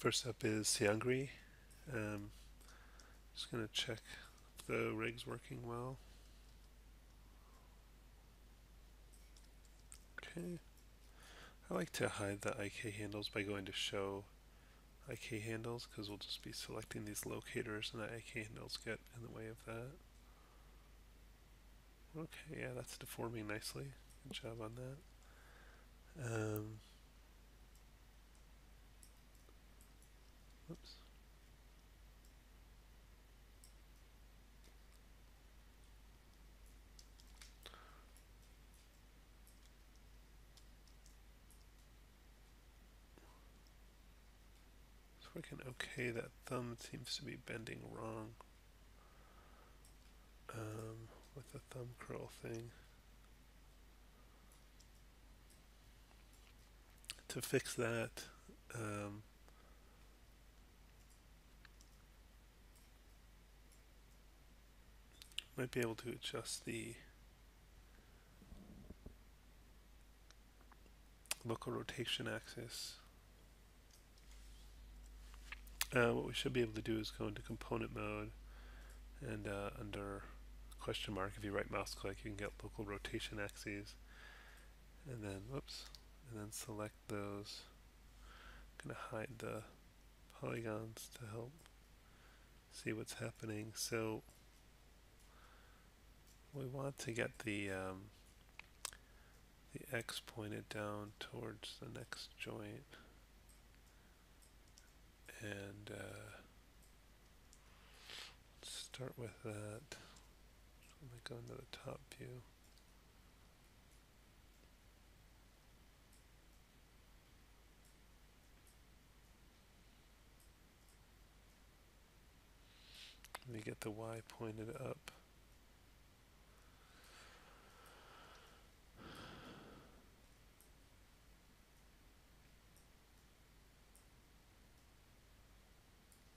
First up is Seangri. Um, just going to check if the rig's working well. Okay. I like to hide the IK handles by going to show IK handles because we'll just be selecting these locators and the IK handles get in the way of that. Okay, yeah, that's deforming nicely. Good job on that. Oops. It's working okay. That thumb seems to be bending wrong with the thumb curl thing. To fix that, might be able to adjust the local rotation axis. What we should be able to do is go into component mode and under question mark, if you right mouse click, you can get local rotation axes, and then whoops, and then select those. I'm gonna hide the polygons to help see what's happening. So we want to get the X pointed down towards the next joint, and start with that. So let me go into the top view. Let me get the Y pointed up.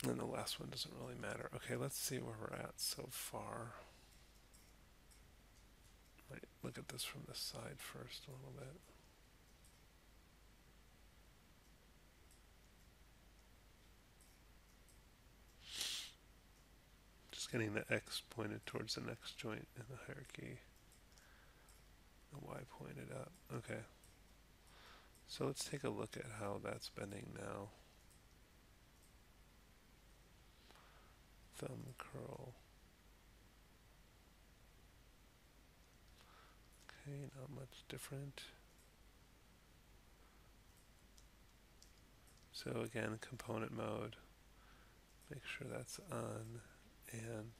And the last one doesn't really matter. Okay, let's see where we're at so far. Might look at this from the side first a little bit. Just getting the X pointed towards the next joint in the hierarchy. The Y pointed up. Okay. So let's take a look at how that's bending now. Thumb curl. Okay, not much different. So again, component mode. Make sure that's on, and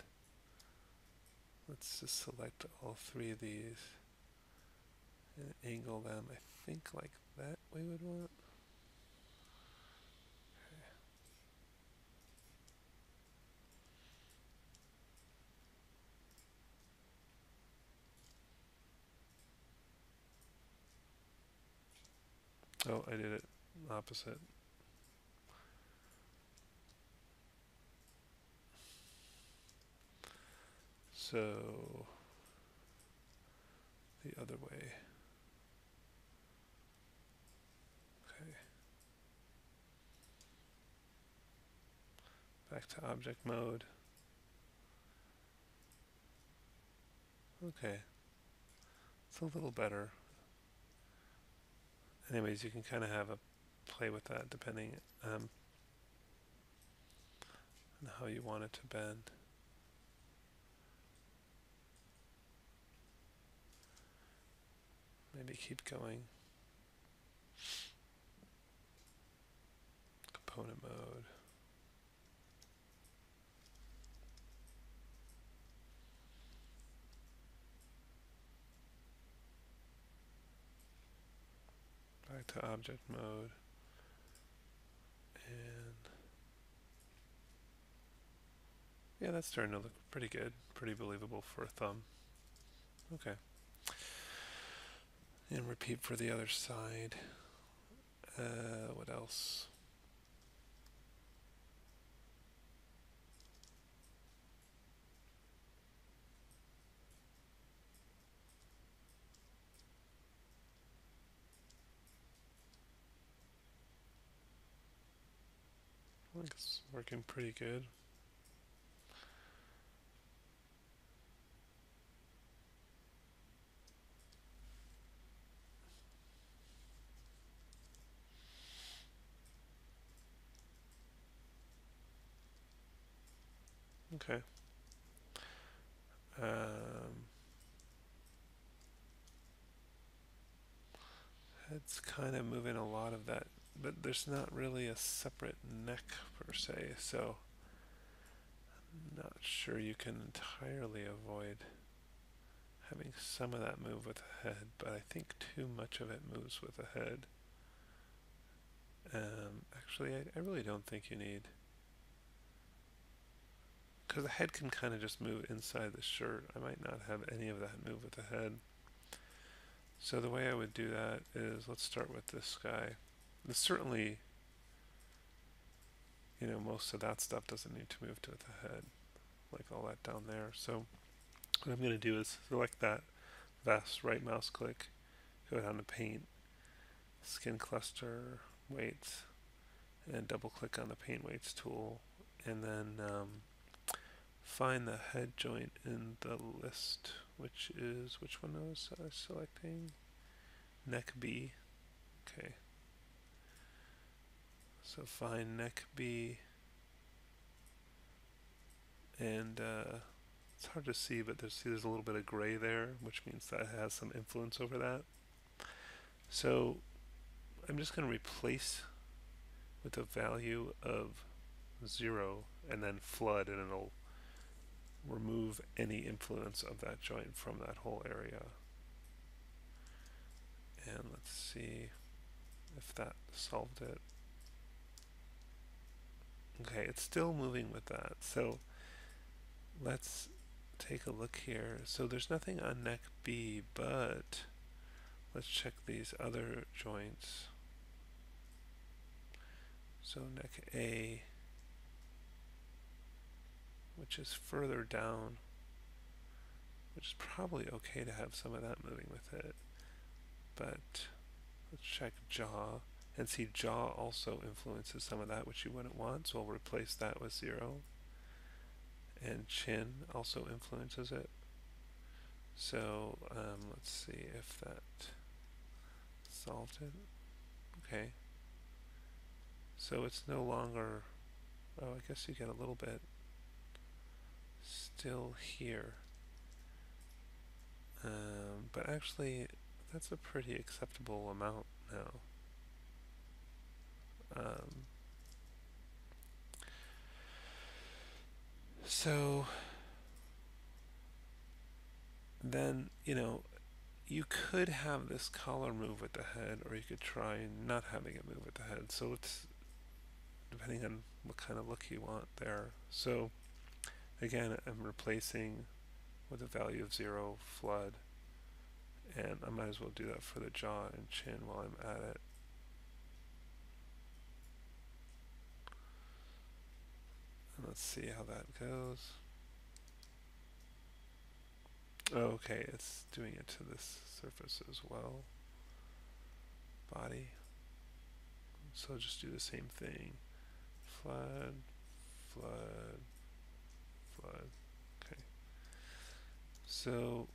let's just select all three of these and angle them, I think like that we would want. Oh, I did it opposite. So the other way. Okay. Back to object mode. Okay. It's a little better. Anyways, you can kind of have a play with that depending on how you want it to bend. Maybe keep going. Component mode. Back to object mode. And yeah, that's starting to look pretty good. Pretty believable for a thumb. Okay. And repeat for the other side. What else? I think it's working pretty good. Okay. Um, Head's kind of moving a lot of that, but there's not really a separate neck per se, so I'm not sure you can entirely avoid having some of that move with the head, but I think too much of it moves with the head. Actually, I really don't think you need, because the head can kind of just move inside the shirt. I might not have any of that move with the head. So the way I would do that is, let's start with this guy. This certainly, most of that stuff doesn't need to move to the head, like all that down there. So what I'm going to do is select that vest, right mouse click, go down to paint, skin cluster, weights, and double click on the paint weights tool, and then find the head joint in the list, which is, which one was I selecting? Neck B. Okay. So find neck B, and it's hard to see, but there's a little bit of gray there, which means that has some influence over that. So I'm just going to replace with a value of 0 and then flood, and it'll remove any influence of that joint from that whole area. And let's see if that solved it. Okay, it's still moving with that. So let's take a look here. So there's nothing on neck B, but let's check these other joints. So neck A, which is further down, which is probably okay to have some of that moving with it. But let's check jaw, and see jaw also influences some of that, which you wouldn't want, so I'll replace that with 0. And chin also influences it. So let's see if that solved it. Okay. So it's no longer, oh, I guess you get a little bit still here. But actually, that's a pretty acceptable amount now. So then, you could have this collar move with the head, or you could try not having it move with the head. So it's depending on what kind of look you want there. So again, I'm replacing with a value of 0 flood, and I might as well do that for the jaw and chin while I'm at it. And let's see how that goes. Oh, okay, it's doing it to this surface as well. Body. So just do the same thing. Flood, flood, flood. Okay. So,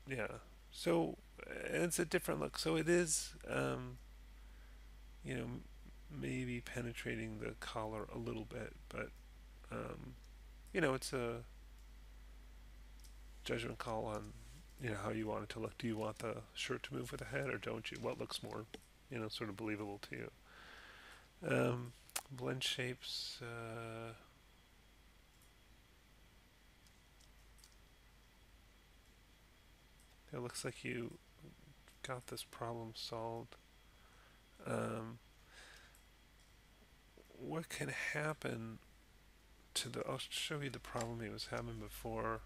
yeah. So it's a different look. So it is, you know, maybe penetrating the collar a little bit, but, it's a judgment call on, how you want it to look. Do you want the shirt to move with the head, or don't you? What looks more, sort of believable to you? Blend shapes. It looks like you got this problem solved. Um, what can happen to the? I'll show you the problem he was having before.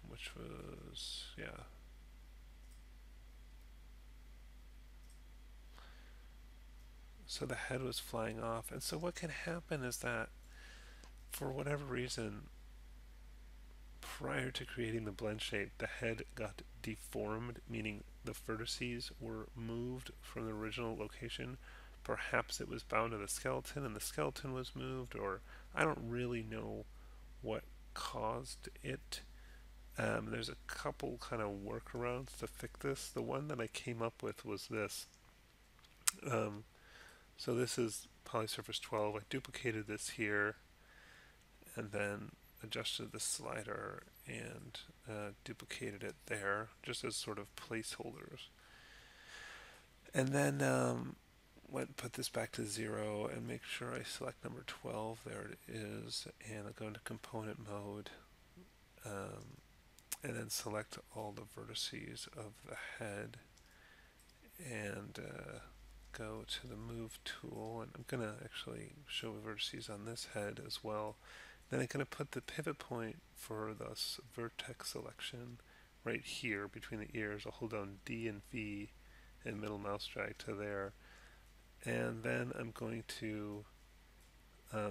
Which was, yeah. So the head was flying off, and so what can happen is that, for whatever reason, prior to creating the blend shape, the head got deformed, meaning the vertices were moved from the original location. Perhaps it was bound to the skeleton and the skeleton was moved, or I don't really know what caused it. There's a couple kind of workarounds to fix this. The one that I came up with was this. Um, so this is polysurface 12. I duplicated this here and then adjusted the slider and duplicated it there just as sort of placeholders. And then put this back to 0 and make sure I select number 12. There it is. And I'll go into component mode. And then select all the vertices of the head and go to the move tool, and I'm going to actually show the vertices on this head as well. Then I'm going to put the pivot point for this vertex selection right here between the ears. I'll hold down D and V and middle mouse drag to there, and then I'm going to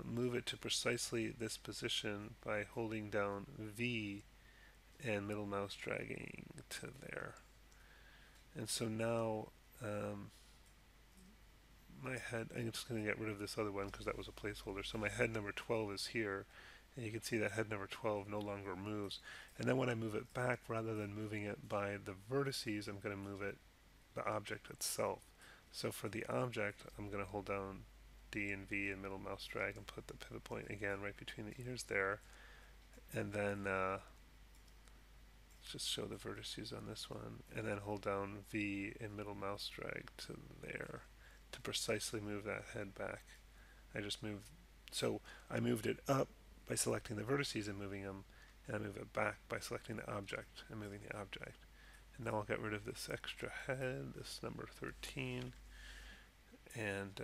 move it to precisely this position by holding down V and middle mouse dragging to there. And so now my head, I'm just going to get rid of this other one because that was a placeholder. So my head number 12 is here, and you can see that head number 12 no longer moves. And then when I move it back, rather than moving it by the vertices, I'm going to move it the object itself. So for the object, I'm going to hold down D and V and middle mouse drag and put the pivot point again right between the ears there. And then just show the vertices on this one, and then hold down V and middle mouse drag to there to precisely move that head back. I moved it up by selecting the vertices and moving them, and I move it back by selecting the object and moving the object. And now I'll get rid of this extra head, this number 13, and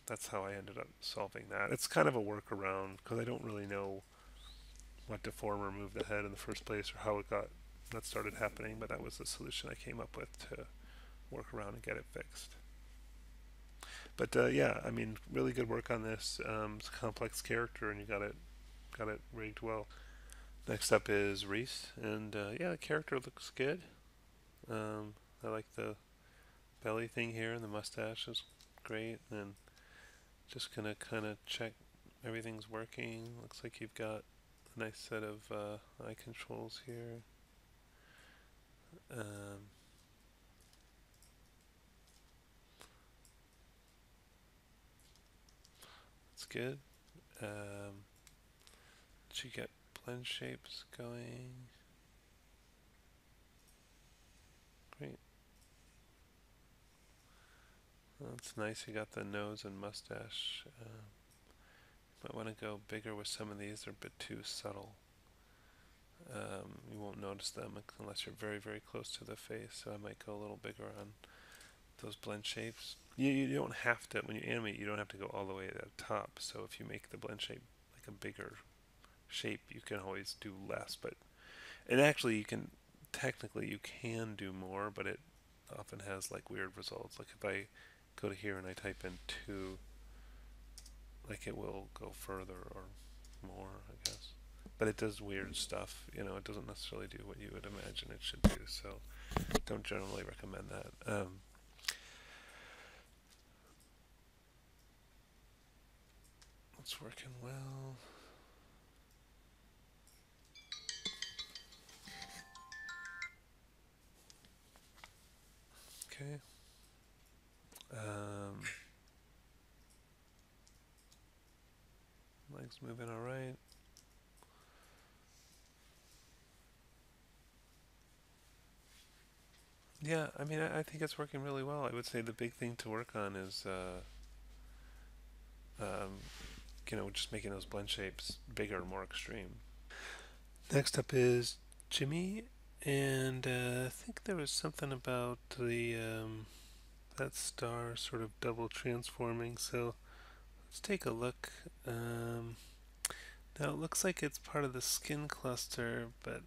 that's how I ended up solving that. It's kind of a workaround because I don't really know what deform or move the head in the first place or how that started happening, but that was the solution I came up with to work around and get it fixed. But yeah, I mean, really good work on this. It's a complex character, and you got it rigged well. Next up is Reese, and yeah, the character looks good. I like the belly thing here, and the mustache is great. And just gonna kind of check everything's working. Looks like you've got a nice set of eye controls here. It's good. Did you get blend shapes going? Great. Well, that's nice. You got the nose and mustache. Might want to go bigger with some of these. They're a bit too subtle. You won't notice them unless you're very, very close to the face. So I might go a little bigger on those blend shapes. You don't have to, when you animate, you don't have to go all the way to the top. So if you make the blend shape like a bigger shape, you can always do less. And actually, technically you can do more, but it often has like weird results. Like if I go to here and I type in 2, like it will go further or more, I guess. But it does weird stuff. It doesn't necessarily do what you would imagine it should do. So don't generally recommend that. It's working well. Okay. Legs moving all right. Yeah, I mean, I think it's working really well. I would say the big thing to work on is, just making those blend shapes bigger, more extreme. Next up is Jimmy, and I think there was something about that star sort of double transforming. So let's take a look. Now it looks like it's part of the skin cluster, but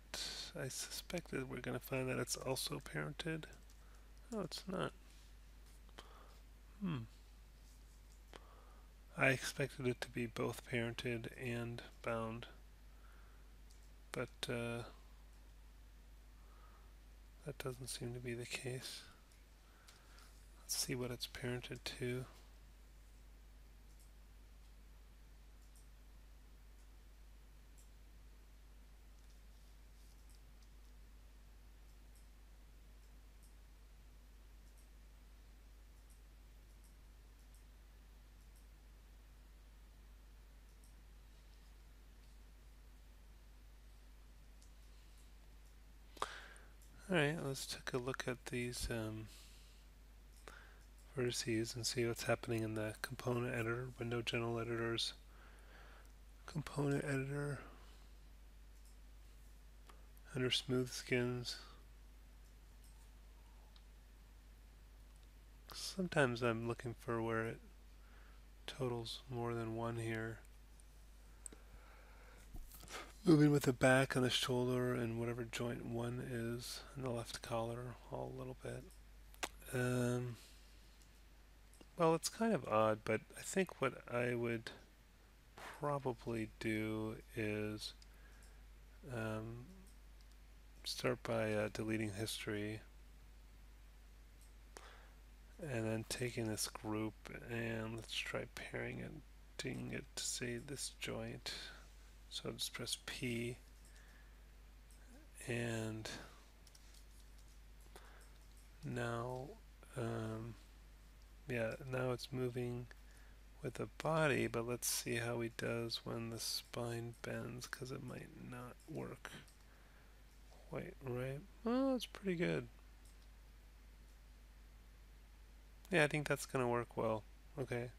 I suspect that we're going to find that it's also parented. Oh, it's not. I expected it to be both parented and bound. but that doesn't seem to be the case. Let's see what it's parented to. Alright, let's take a look at these vertices and see what's happening in the component editor, window general editors, component editor, under smooth skins. Sometimes I'm looking for where it totals more than one here. Moving with the back on the shoulder and whatever joint one is in the left collar all a little bit. Well, it's kind of odd, but I think what I would probably do is start by deleting history and then taking this group and let's try pairing it, doing it to say this joint. So I'll just press P and now yeah, now it's moving with the body, but let's see how he does when the spine bends, because it might not work quite right. Oh, it's pretty good. Yeah, I think that's gonna work well. Okay,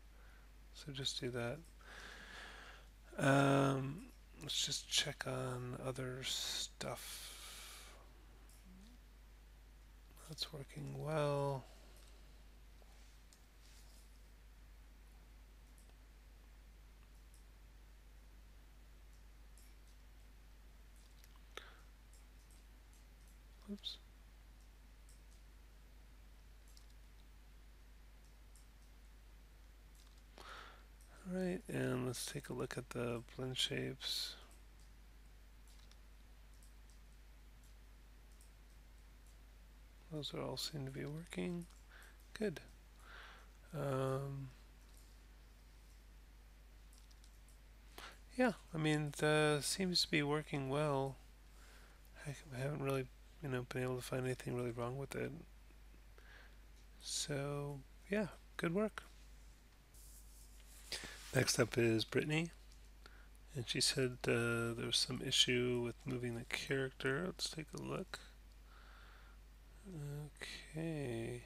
so just do that. Let's just check on other stuff. That's working well. Oops. Alright, and let's take a look at the blend shapes. Those all seem to be working. Good. Yeah, I mean, it seems to be working well. I haven't really, been able to find anything really wrong with it. So, yeah, good work. Next up is Brittany. And she said there was some issue with moving the character. Let's take a look. Okay.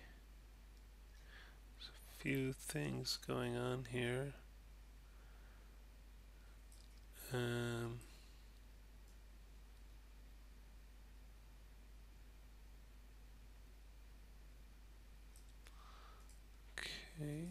There's a few things going on here. Okay.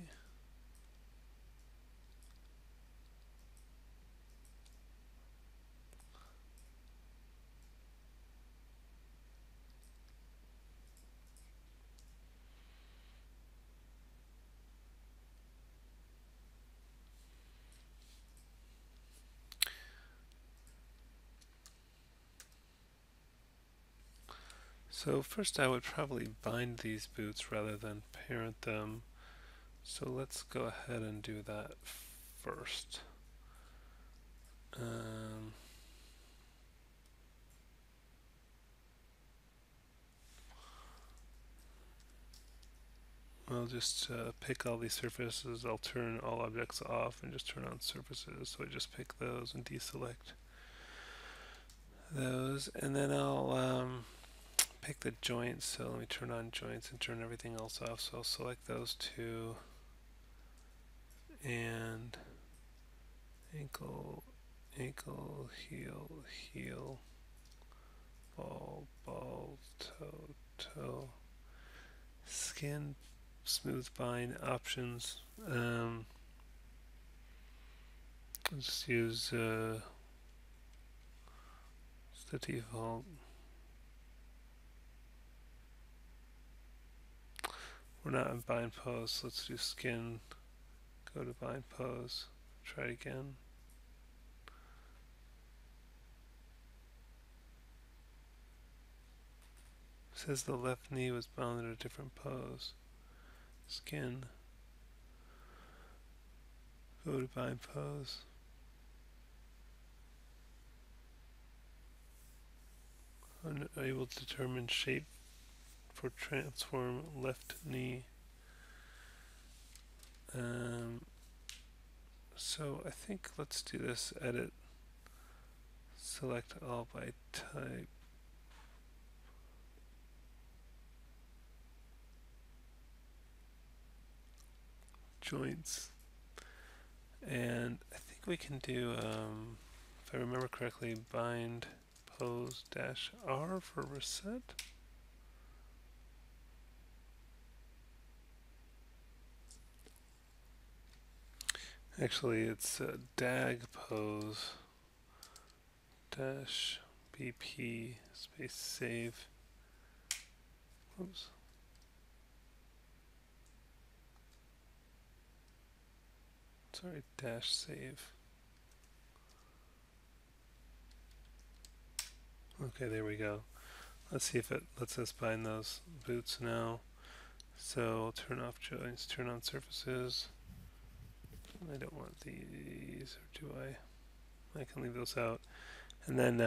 So first I would probably bind these boots rather than parent them. So let's go ahead and do that first. I'll just pick all these surfaces. I'll turn all objects off and just turn on surfaces. So I just pick those and deselect those. And then I'll pick the joints. So let me turn on joints and turn everything else off. So I'll select those two. And ankle, ankle, heel, heel, ball, ball, toe, toe, skin, smooth bind options. I'll just use the default. We're not in bind pose, so let's do skin, go to bind pose, try it again. says the left knee was bound in a different pose. Skin. Go to bind pose. Unable to determine shape for transform left knee. So I think let's do this. Edit. Select all by type. Joints. And I think we can do, if I remember correctly, bind pose -R for reset. Actually, it's dag pose -BP space save. Oops. Sorry, -save. Okay, there we go. Let's see if it lets us bind those boots now. So turn off joints, turn on surfaces. I don't want these, or do I? I can leave those out. And then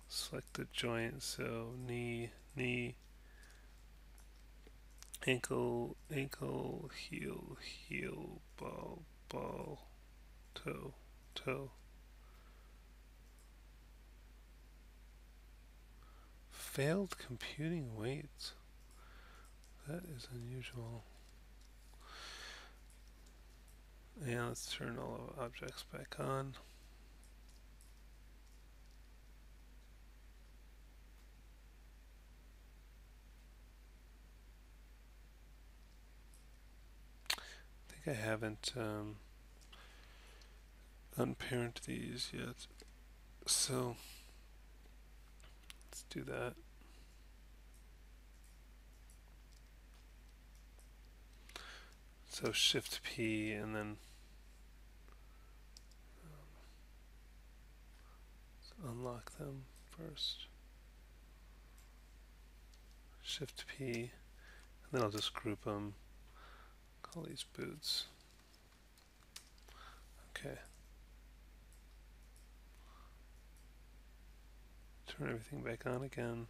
select the joint, so knee, ankle, heel, ball, toe. Failed computing weights. That is unusual. And let's turn all of objects back on. I think I haven't unparent these yet. So let's do that. So Shift P and then unlock them first. Shift P, and then I'll just group them. Call these boots. Okay. Turn everything back on again.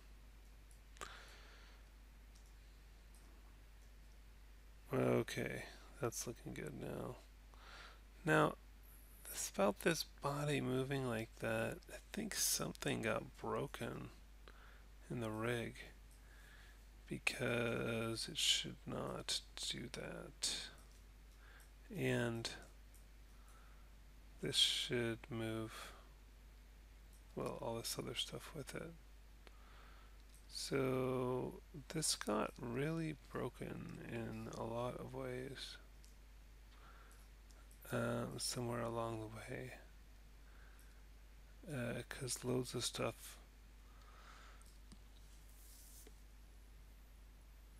Okay, that's looking good now. Now, about this body moving like that, I think something got broken in the rig because it should not do that. And this should move, well, all this other stuff with it. So this got really broken in a lot of ways somewhere along the way, because loads of stuff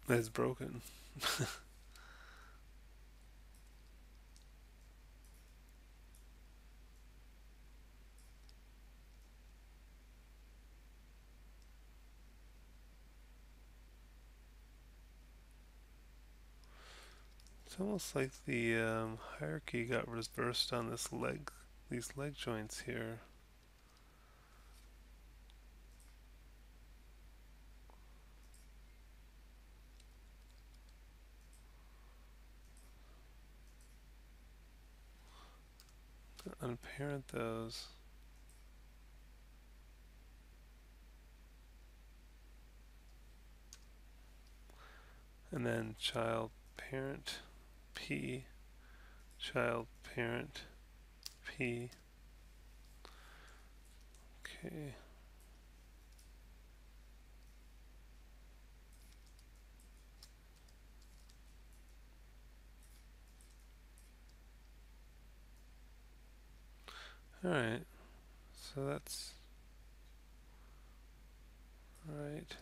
is broken. It's almost like the hierarchy got reversed on this these leg joints here. Unparent those. And then child parent P, child parent P. Okay. Alright, so that's alright.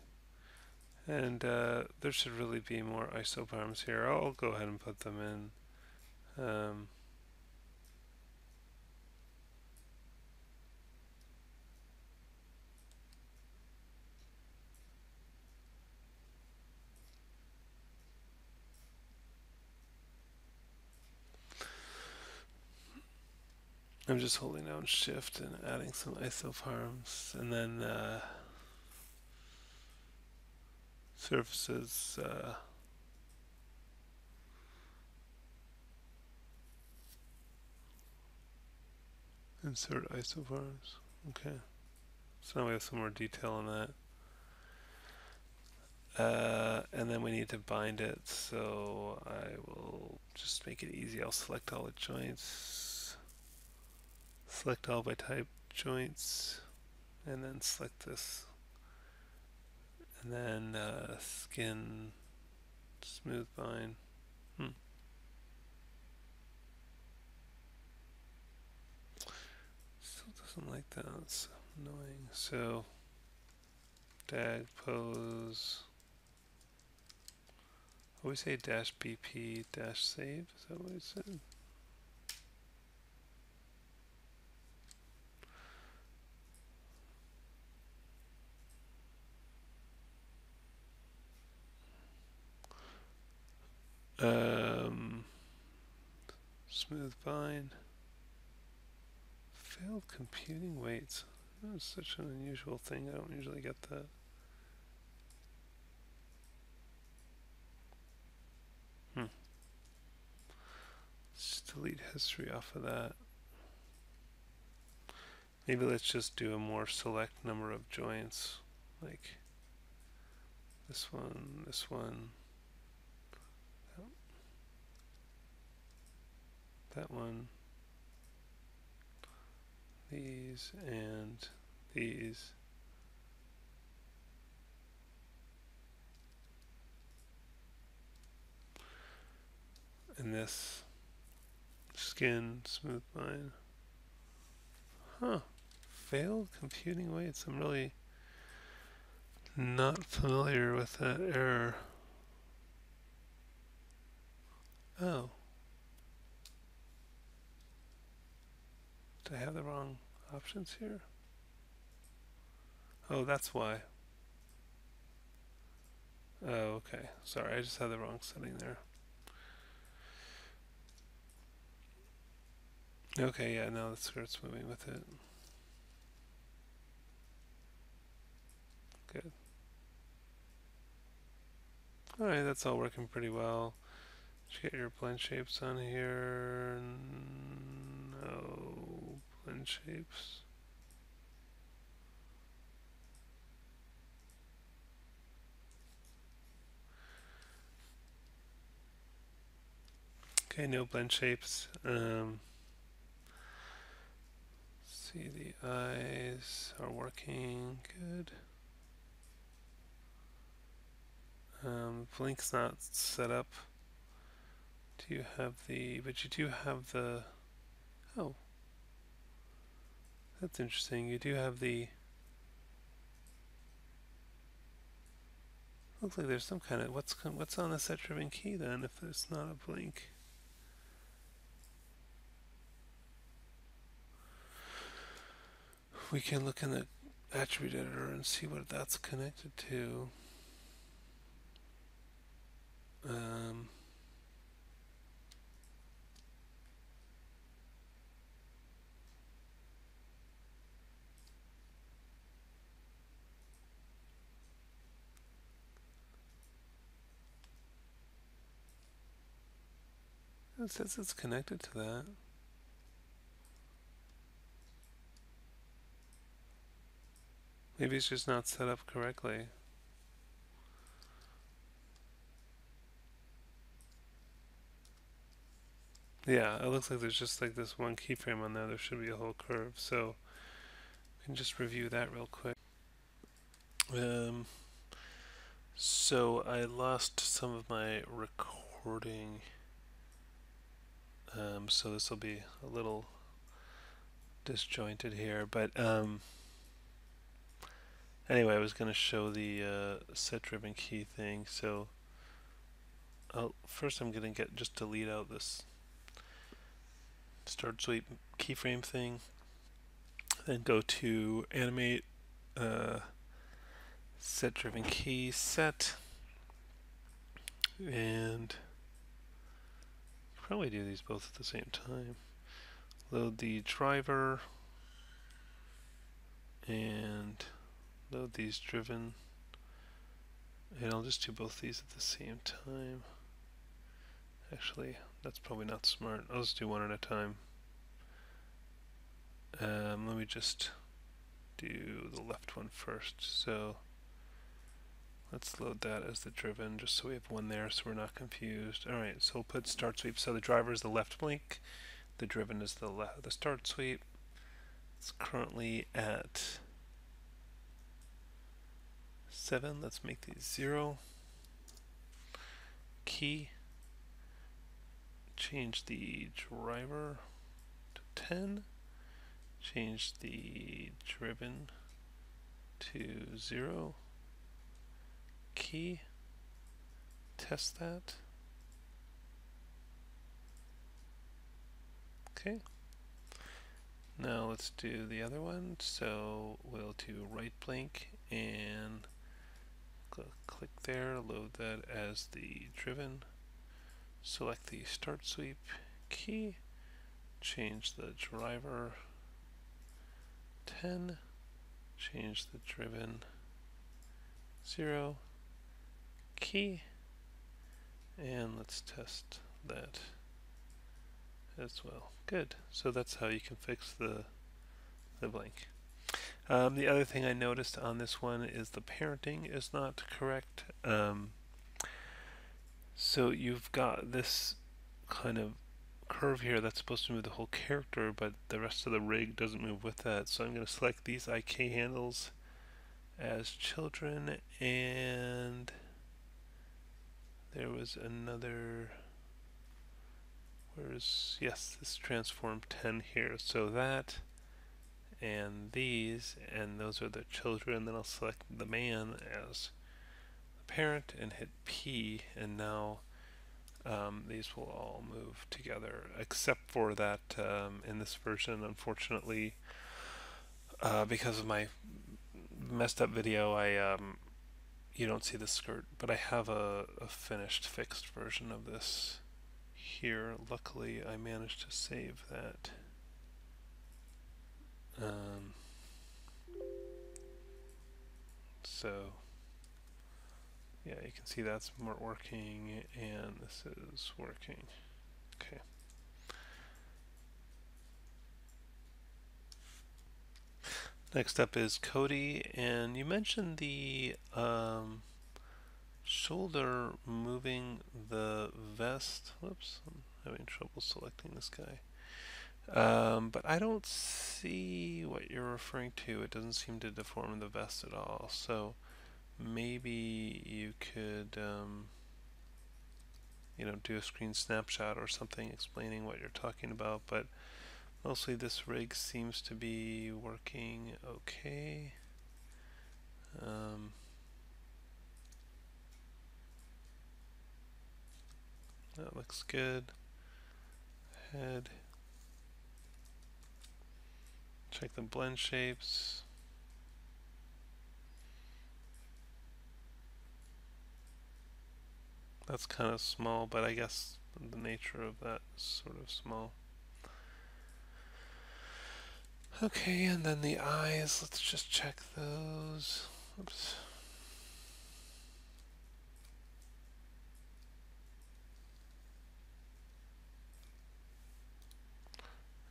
And there should really be more isobarms here. I'll go ahead and put them in. I'm just holding down shift and adding some isoforms, and then surfaces. Insert isoforms. Okay. So now we have some more detail on that. And then we need to bind it, so I will just make it easy. I'll select all the joints, select all by type joints, and then select this. And then skin, smooth bind. Still doesn't like that. It's annoying. So, dag pose. What we say dash BP dash save? Is that what we said? Smooth bind. Failed computing weights. That's such an unusual thing. I don't usually get that. Let's delete history off of that. Maybe let's just do a more select number of joints, like this one, that one, these, and these. And this skin, smooth bind. Huh. Failed computing weights. I'm really not familiar with that error. Oh. Did I have the wrong options here? Oh, that's why. Oh, okay. Sorry, I just had the wrong setting there. Okay, yeah, now the skirt's moving with it. Good. Alright, that's all working pretty well. Did you get your blend shapes on here? No blend shapes. Okay, no blend shapes. See, the eyes are working good. Blink's not set up. Do you have the, but you do have the, oh, that's interesting. You do have the, looks like there's some kind of, what's on the set driven key then if there's not a blink? We can look in the attribute editor and see what that's connected to. It says it's connected to that. Maybe it's just not set up correctly. Yeah, it looks like there's just like this one keyframe on there. There should be a whole curve. So we can just review that real quick. So I lost some of my recording. So this will be a little disjointed here. But anyway, I was going to show the set driven key thing. So first I'm going to just delete out this start sweep keyframe thing, then go to animate set driven key set, and probably do these both at the same time. load the driver and load these driven. And I'll just do both these at the same time. Actually, that's probably not smart. I'll just do one at a time. Let me just do the left one first. So let's load that as the driven, just so we have one there so we're not confused. Alright, so we'll put start sweep. So the driver is the left blink, the driven is the start sweep. It's currently at 7. Let's make these 0. Key. Change the driver to 10. Change the driven to 0. Key. Test that. Okay. Now let's do the other one. So we'll do right blink and click there, load that as the driven. Select the start sweep key, change the driver 10, change the driven 0, key, and let's test that as well. Good. So that's how you can fix the blink. The other thing I noticed on this one is the parenting is not correct. So you've got this kind of curve here that's supposed to move the whole character, but the rest of the rig doesn't move with that. So I'm going to select these IK handles as children, and there was another, yes, this transform 10 here. So that and these, and those are the children. Then I'll select the man as the parent and hit P, and now these will all move together, except for that in this version, unfortunately, because of my messed up video, you don't see the skirt, but I have a finished fixed version of this here. Luckily, I managed to save that. So yeah, you can see that's working, and this is working. Okay. Next up is Cody, and you mentioned the shoulder moving the vest. Whoops, I'm having trouble selecting this guy. But I don't see what you're referring to. It doesn't seem to deform the vest at all. So maybe you could, do a screen snapshot or something explaining what you're talking about. But mostly this rig seems to be working okay. That looks good. Head. Check the blend shapes. That's kind of small, but I guess the nature of that is sort of small. Okay, and then the eyes, let's just check those. Oops.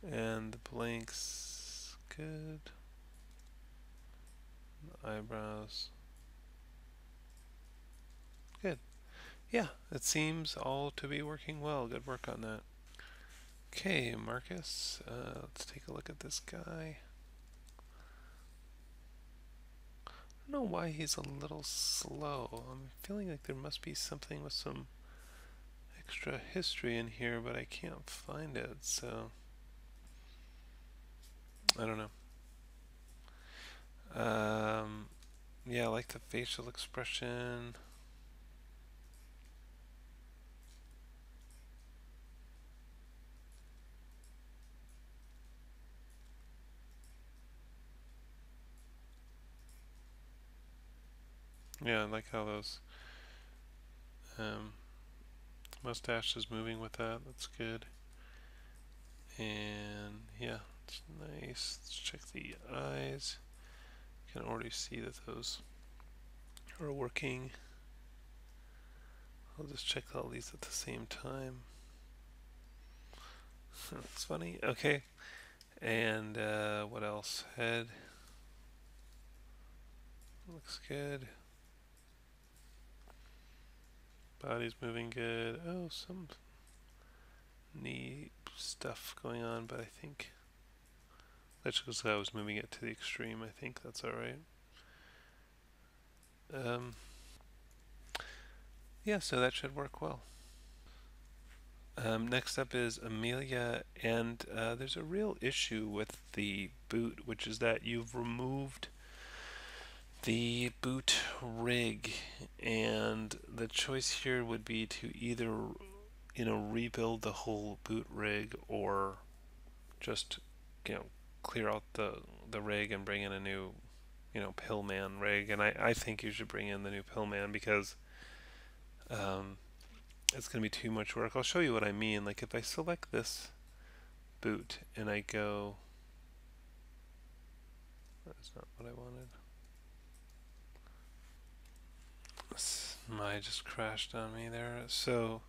And the blanks, good. The eyebrows, good. Yeah, it seems all to be working well. Good work on that. Okay, Marcus, let's take a look at this guy. I don't know why he's a little slow. I'm feeling like there must be something with some extra history in here, but I can't find it, so I don't know. Yeah, I like the facial expression. Yeah, I like how those mustache is moving with that. That's good. And yeah, it's nice. Let's check the eyes. You can already see that those are working. I'll just check all these at the same time. That's funny. Okay. And what else? Head. Looks good. Body's moving good. Oh, some neat stuff going on, but I think that's because I was moving it to the extreme. I think that's alright. Yeah, so that should work well. Next up is Amelia, and there's a real issue with the boot, which is that you've removed the boot rig, and the choice here would be to either, rebuild the whole boot rig, or just, clear out the rig and bring in a new, Pillman rig. And I think you should bring in the new Pillman because um, it's going to be too much work. I'll show you what I mean. Like if I select this boot and I go, that's not what I wanted. My just crashed on me there. So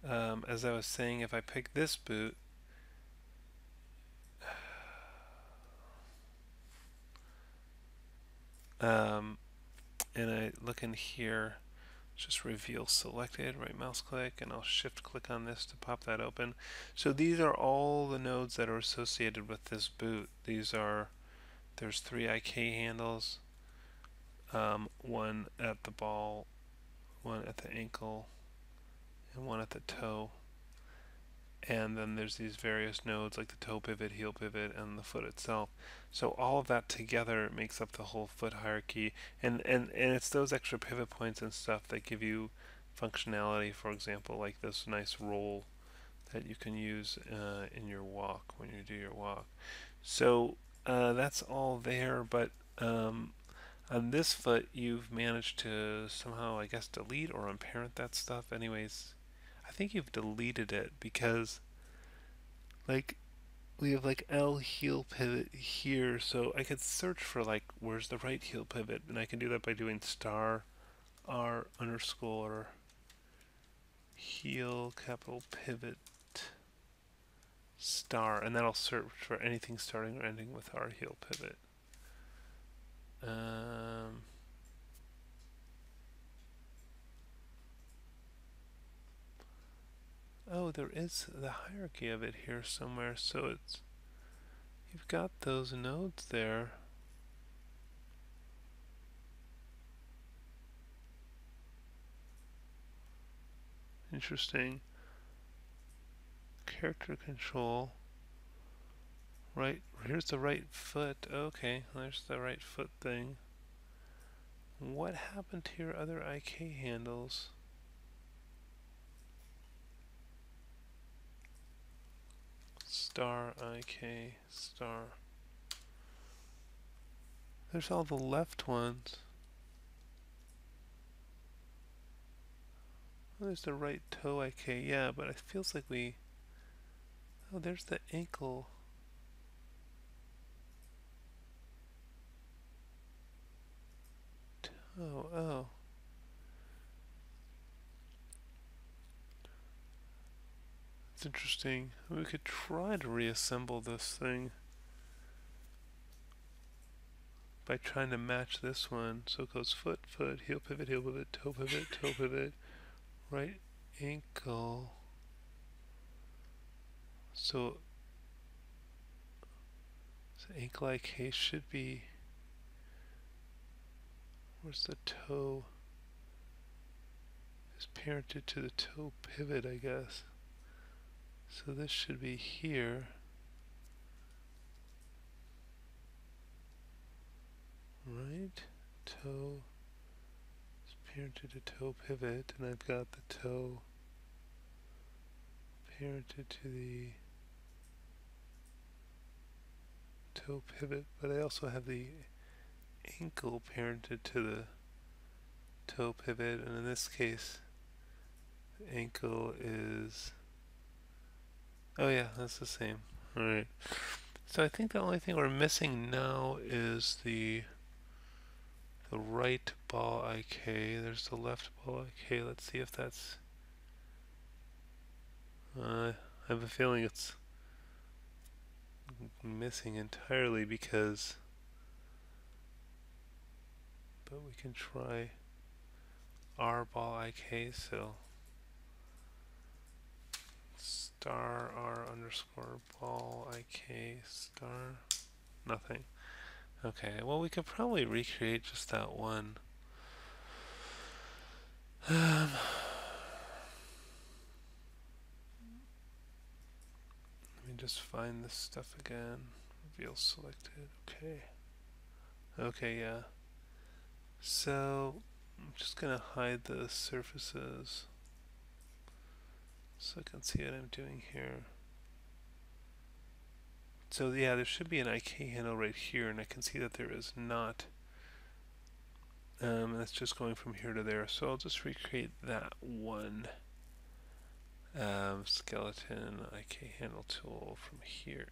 as I was saying, if I pick this boot, and I look in here, just reveal selected, right mouse click, and I'll shift click on this to pop that open. So these are all the nodes that are associated with this boot. There's 3 IK handles, one at the ball, one at the ankle, and one at the toe. And then there's these various nodes like the toe pivot, heel pivot, and the foot itself. So all of that together makes up the whole foot hierarchy, and it's those extra pivot points and stuff that give you functionality. For example, like this nice roll that you can use in your walk when you do your walk. So that's all there, but on this foot you've managed to somehow, I guess, delete or unparent that stuff. Anyways, I think you've deleted it because like we have like L heel pivot here, so I could search for like where's the right heel pivot, and I can do that by doing star R underscore heel capital pivot star, and that'll search for anything starting or ending with R heel pivot. Oh, there is the hierarchy of it here somewhere, so you've got those nodes there. Interesting. Character control. Right, here's the right foot. Okay, there's the right foot thing. What happened to your other IK handles? Star IK star. There's all the left ones. Oh, there's the right toe IK. Yeah, but it feels like oh, there's the ankle. Oh. It's interesting. We could try to reassemble this thing by trying to match this one. So it goes foot, foot, heel pivot, toe pivot, right ankle. So ankle IK should be, where's the toe? Is parented to the toe pivot, I guess. So this should be here. Right? Toe is parented to toe pivot, and I've got the toe parented to the toe pivot, but I also have the ankle parented to the toe pivot, and in this case the ankle is Oh yeah, that's the same. Alright. So I think the only thing we're missing now is the right ball IK. There's the left ball IK. Let's see if that's... I have a feeling it's missing entirely because... But we can try R ball IK, so... Star R underscore ball IK star. Nothing. Okay, well we could probably recreate just that one. Let me just find this stuff again. Reveal selected. Okay. Okay, yeah. So I'm just gonna hide the surfaces so I can see what I'm doing here. So yeah, there should be an IK handle right here, and I can see that there is not. And it's just going from here to there. So I'll just recreate that one skeleton IK handle tool from here.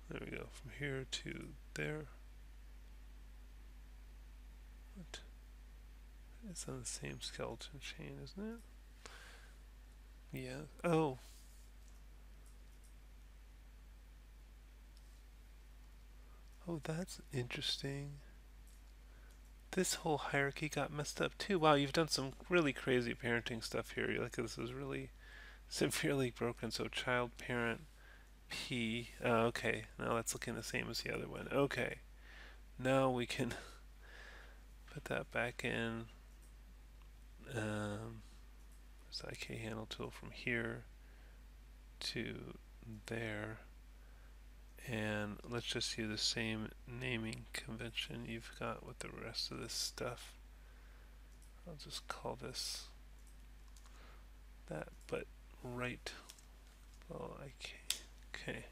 There we go, from here to there. What? It's on the same skeleton chain, isn't it? Yeah. Oh. Oh, that's interesting. This whole hierarchy got messed up too. Wow, you've done some really crazy parenting stuff here. Like this is really severely broken. So child parent P. Oh, okay, now that's looking the same as the other one. Okay, now we can put that back in. There's IK handle tool from here to there. And let's just use the same naming convention you've got with the rest of this stuff. I'll just call this that, but right. Well, okay.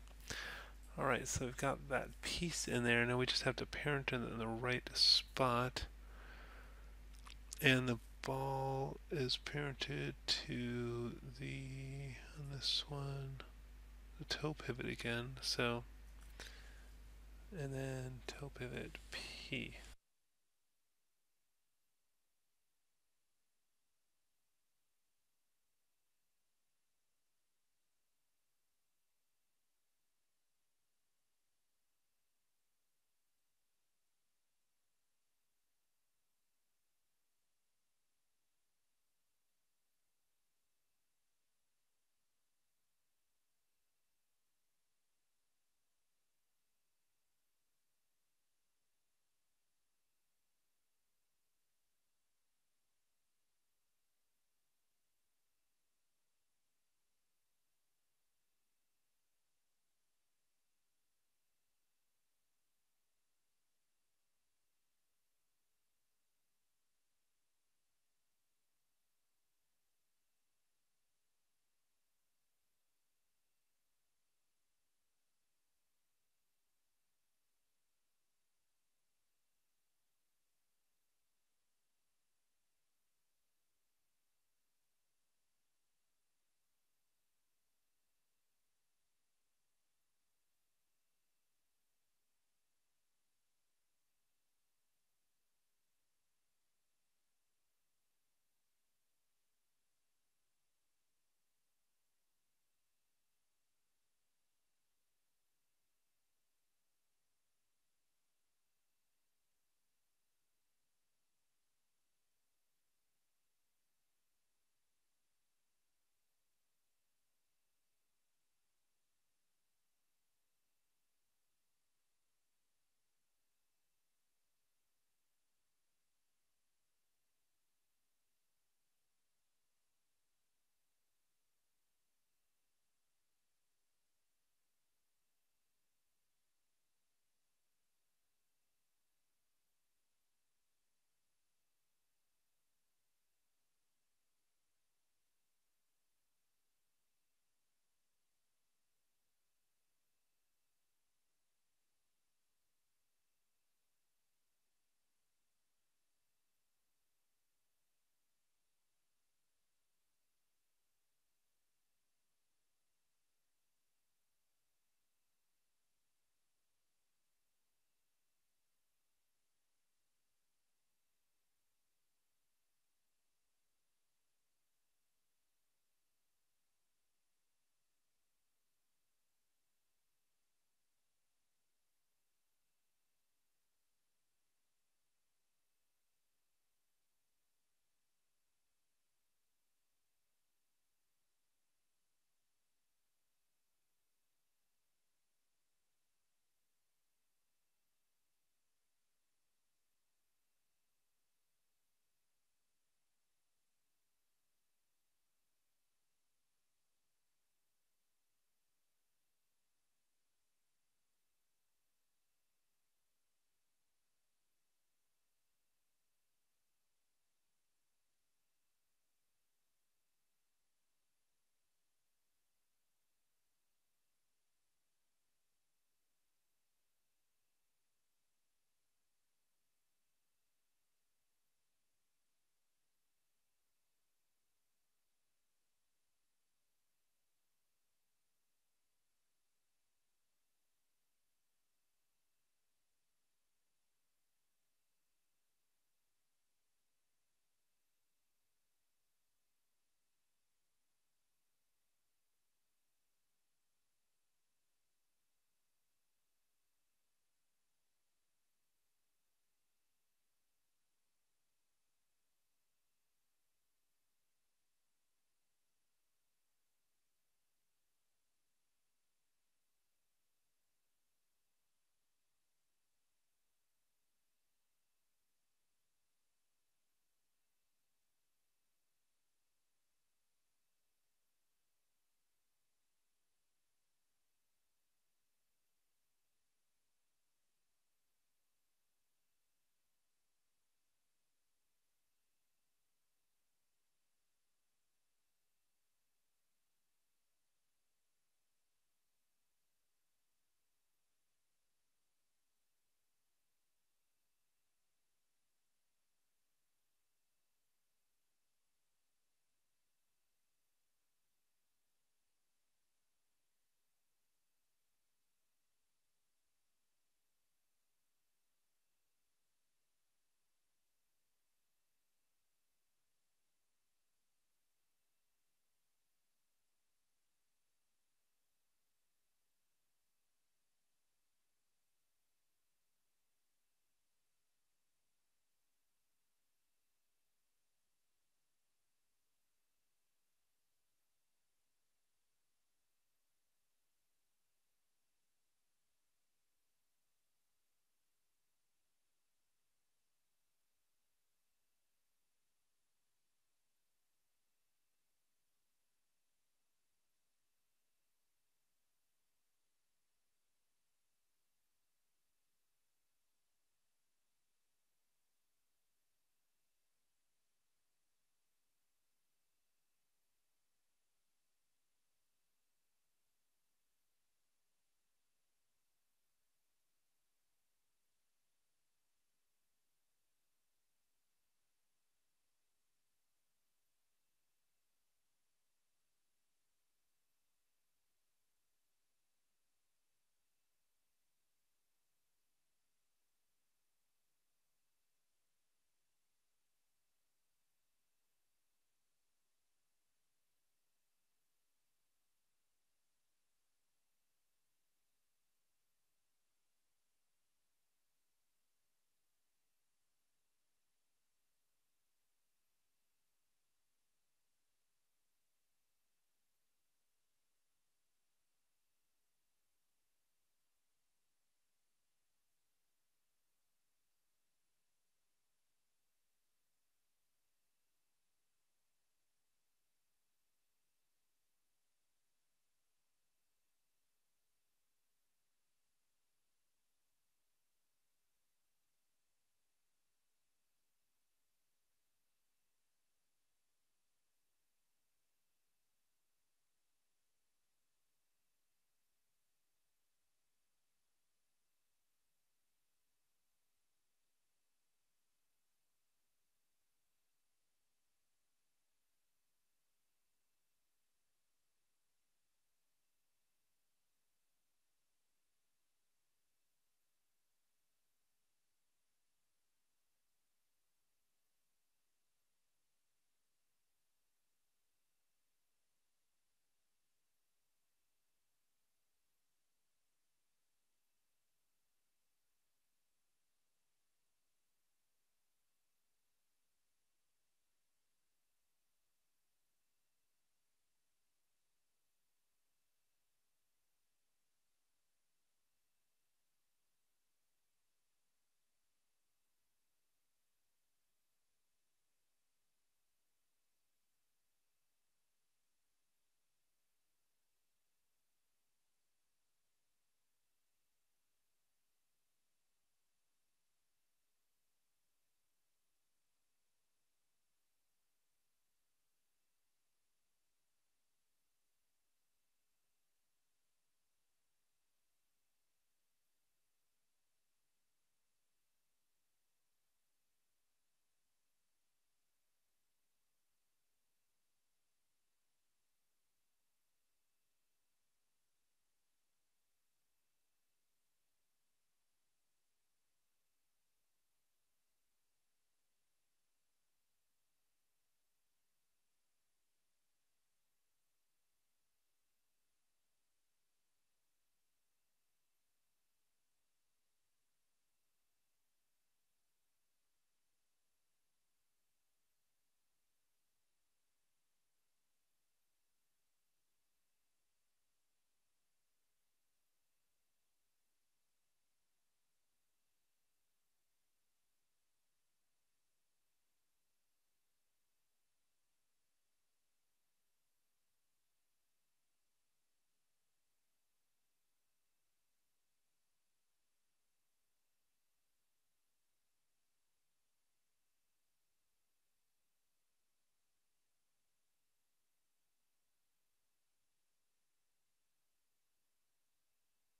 Alright, so we've got that piece in there. Now we just have to parent it in the right spot. And the ball is parented to on this one, the toe pivot again. So, and then toe pivot P.